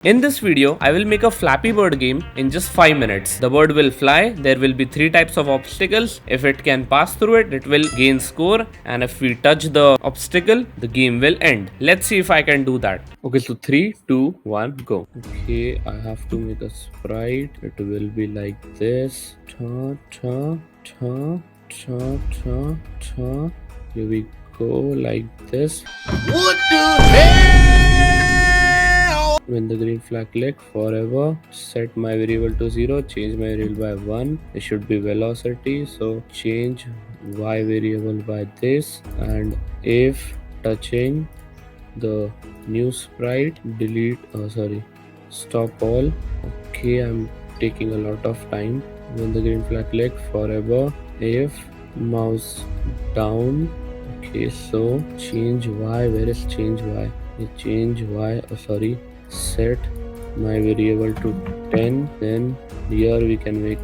In this video, I will make a Flappy Bird game in just 5 minutes. The bird will fly, there will be 3 types of obstacles. If it can pass through it, it will gain score, and if we touch the obstacle, the game will end. Let's see if I can do that. Okay, so 3, 2, 1, go. Okay, I have to make a sprite. It will be like this. Ta ta ta ta ta ta. Here we go, like this. What the hell? When the green flag click, forever set my variable to 0, change my variable by 1. It should be velocity, so change y variable by this, and if touching the new sprite, delete stop all. Okay, I'm taking a lot of time. When the green flag click, forever if mouse down. Okay, so change y. Where is change y? Change y, set my variable to 10. Then here we can make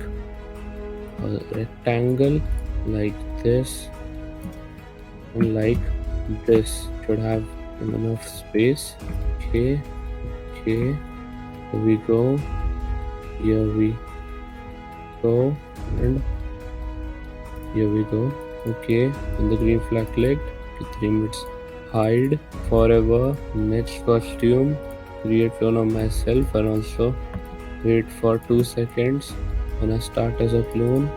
a rectangle like this and like this. Should have enough space. Okay, here we go, here we go, and here we go. Okay, when the green flag clicked, 3 minutes. Hide forever, next costume, create one of myself, and also wait for 2 seconds. When I start as a clone,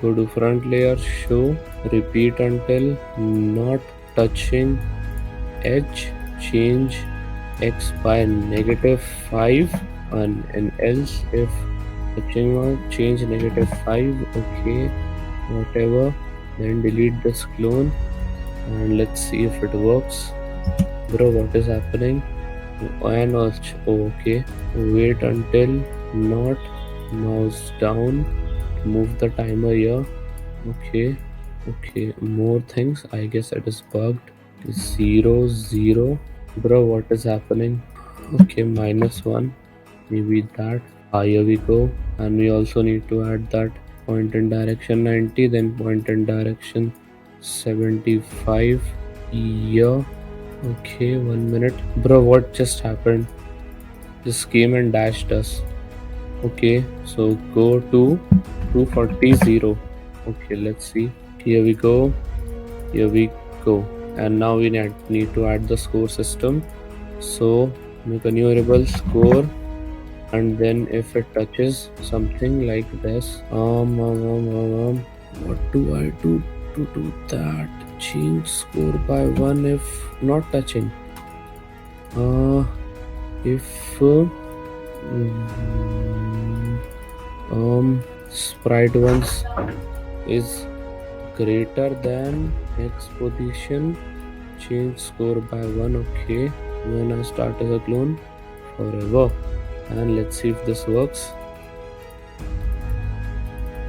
go to front layer, show, repeat until not touching edge, change x by -5, and else if touching one, change -5. Okay, whatever. Then delete this clone and let's see if it works. Bro, what is happening? And also, okay, wait until not mouse down, move the timer here. Okay, more things. I guess it is bugged. 0 0. Bro, what is happening? Okay, -1, maybe that. Here we go, and we also need to add that point in direction 90, then point in direction 75 here. Okay, 1 minute. Bro, what just happened? This came and dashed us. Okay, so go to 240 0. Okay, let's see. Here we go. Here we go. And now we need to add the score system. So make a new variable score, and then if it touches something like this, what do I do to do that? Change score by 1 if not touching. If sprite once is greater than x position, change score by 1. Okay, when I start as a clone, forever. And let's see if this works.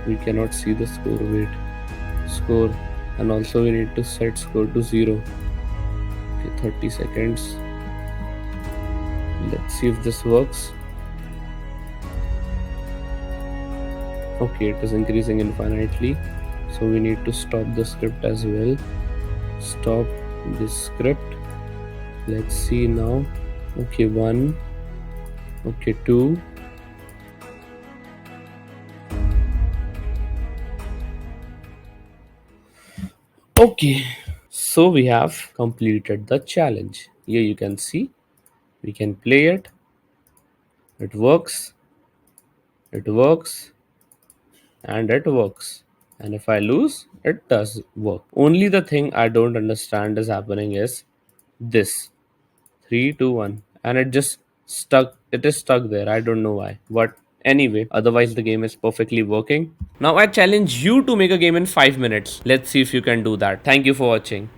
We cannot see the score. Wait, score, and also we need to set score to 0. Okay, 30 seconds. Let's see if this works. Okay, it is increasing infinitely, so we need to stop the script as well. Stop this script. Let's see now. Okay, 1. Okay, 2. Okay, so we have completed the challenge. Here you can see, we can play it. It works, and it works. And if I lose, it does work. Only the thing I don't understand is happening is this 3 2 1, and it just stuck. It is stuck there. I don't know why, but anyway, otherwise the game is perfectly working. Now I challenge you to make a game in 5 minutes. Let's see if you can do that. Thank you for watching.